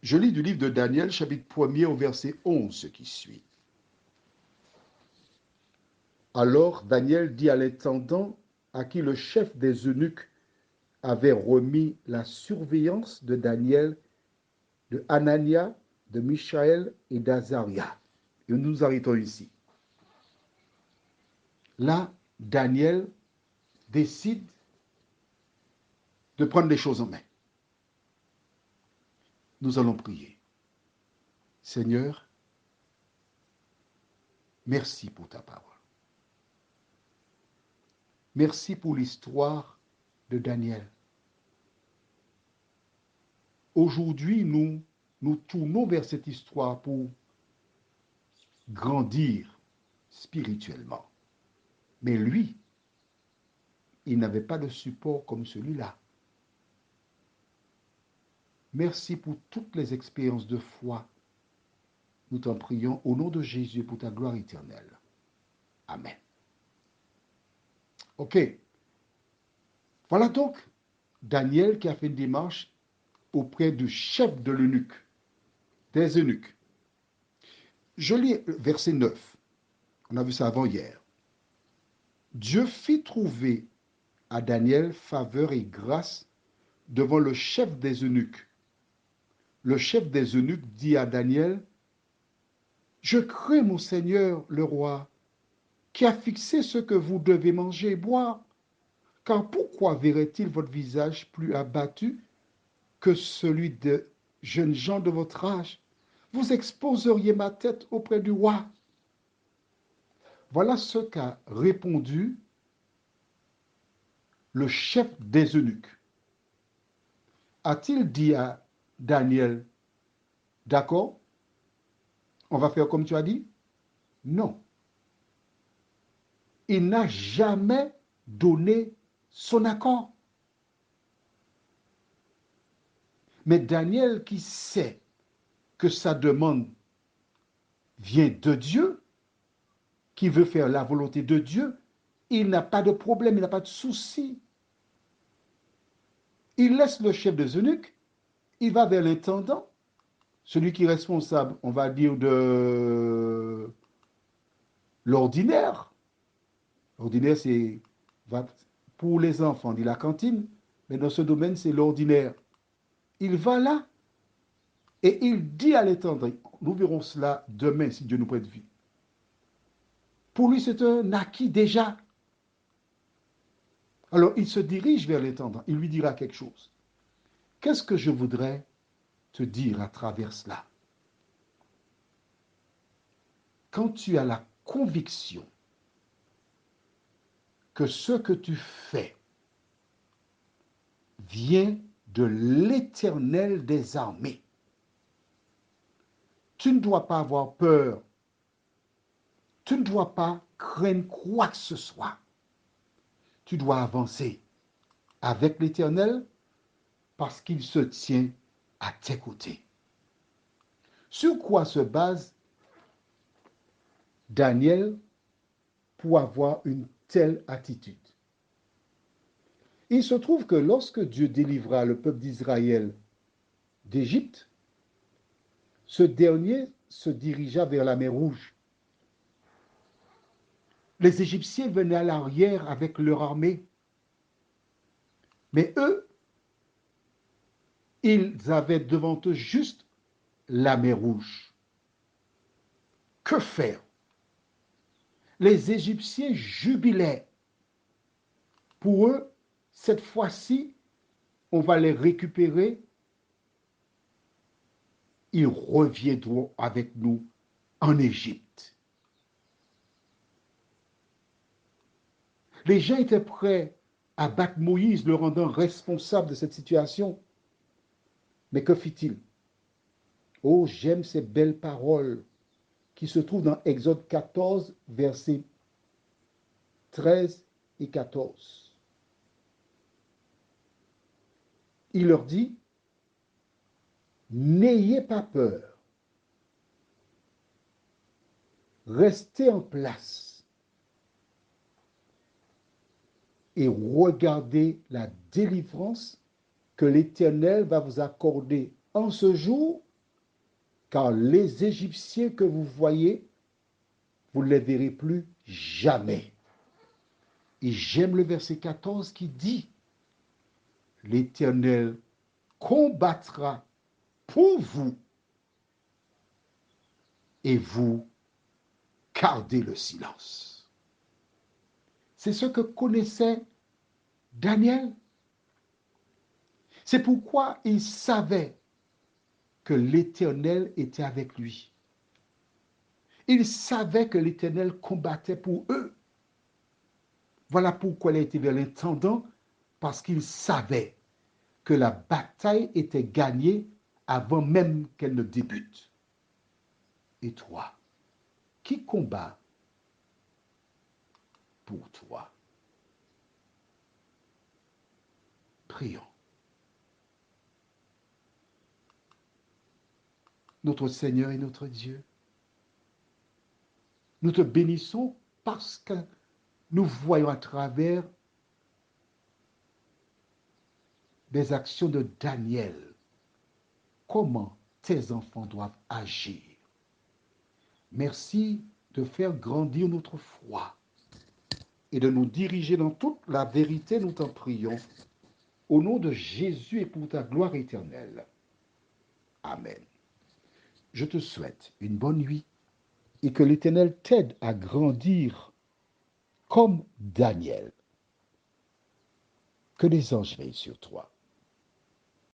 Je lis du livre de Daniel, chapitre 1er au verset 11, ce qui suit. Alors Daniel dit à l'intendant à qui le chef des eunuques avait remis la surveillance de Daniel, de Hanania, de Michaël et d'Azaria. Et nous nous arrêtons ici. Là, Daniel décide de prendre les choses en main. Nous allons prier. Seigneur, merci pour ta parole. Merci pour l'histoire de Daniel. Aujourd'hui, nous tournons vers cette histoire pour grandir spirituellement. Mais lui, il n'avait pas de support comme celui-là. Merci pour toutes les expériences de foi. Nous t'en prions au nom de Jésus pour ta gloire éternelle. Amen. Ok. Voilà donc Daniel qui a fait une démarche auprès du chef de l'eunuque, des eunuques. Je lis verset 9. On a vu ça avant hier. Dieu fit trouver à Daniel faveur et grâce devant le chef des eunuques. Le chef des eunuques dit à Daniel, je crains mon Seigneur le roi, qui a fixé ce que vous devez manger et boire. Car pourquoi verrait-il votre visage plus abattu que celui de jeunes gens de votre âge? Vous exposeriez ma tête auprès du roi. Voilà ce qu'a répondu le chef des eunuques. A-t-il dit à Daniel, d'accord, on va faire comme tu as dit? Non. Il n'a jamais donné son accord. Mais Daniel, qui sait que sa demande vient de Dieu, qui veut faire la volonté de Dieu, il n'a pas de problème, il n'a pas de souci. Il laisse le chef des eunuques, il va vers l'intendant, celui qui est responsable, on va dire, de l'ordinaire. L'ordinaire, c'est pour les enfants, dit la cantine, mais dans ce domaine, c'est l'ordinaire. Il va là et il dit à l'intendant, nous verrons cela demain si Dieu nous prête vie. Pour lui, c'est un acquis déjà. Alors, il se dirige vers l'intendant, il lui dira quelque chose. Qu'est-ce que je voudrais te dire à travers cela? Quand tu as la conviction que ce que tu fais vient de l'Éternel des armées, tu ne dois pas avoir peur, tu ne dois pas craindre quoi que ce soit. Tu dois avancer avec l'Éternel parce qu'il se tient à tes côtés. Sur quoi se base Daniel pour avoir une telle attitude? Il se trouve que lorsque Dieu délivra le peuple d'Israël d'Égypte, ce dernier se dirigea vers la mer Rouge. Les Égyptiens venaient à l'arrière avec leur armée, mais eux, ils avaient devant eux juste la mer Rouge. Que faire? Les Égyptiens jubilaient. Pour eux, cette fois-ci, on va les récupérer. Ils reviendront avec nous en Égypte. Les gens étaient prêts à battre Moïse, le rendant responsable de cette situation. Mais que fit-il? Oh, j'aime ces belles paroles qui se trouvent dans Exode 14, versets 13 et 14. Il leur dit, n'ayez pas peur, restez en place et regardez la délivrance que l'Éternel va vous accorder en ce jour car les Égyptiens que vous voyez, vous ne les verrez plus jamais. Et j'aime le verset 14 qui dit, l'Éternel combattra pour vous et vous gardez le silence. C'est ce que connaissait Daniel. C'est pourquoi il savait que l'Éternel était avec lui. Il savait que l'Éternel combattait pour eux. Voilà pourquoi il a été vers l'intendant, parce qu'il savait que la bataille était gagnée avant même qu'elle ne débute. Et toi, qui combat pour toi? Prions. Notre Seigneur et notre Dieu, nous te bénissons parce que nous voyons à travers des actions de Daniel comment tes enfants doivent agir. Merci de faire grandir notre foi et de nous diriger dans toute la vérité, nous t'en prions. Au nom de Jésus et pour ta gloire éternelle. Amen. Je te souhaite une bonne nuit et que l'Éternel t'aide à grandir comme Daniel. Que les anges veillent sur toi.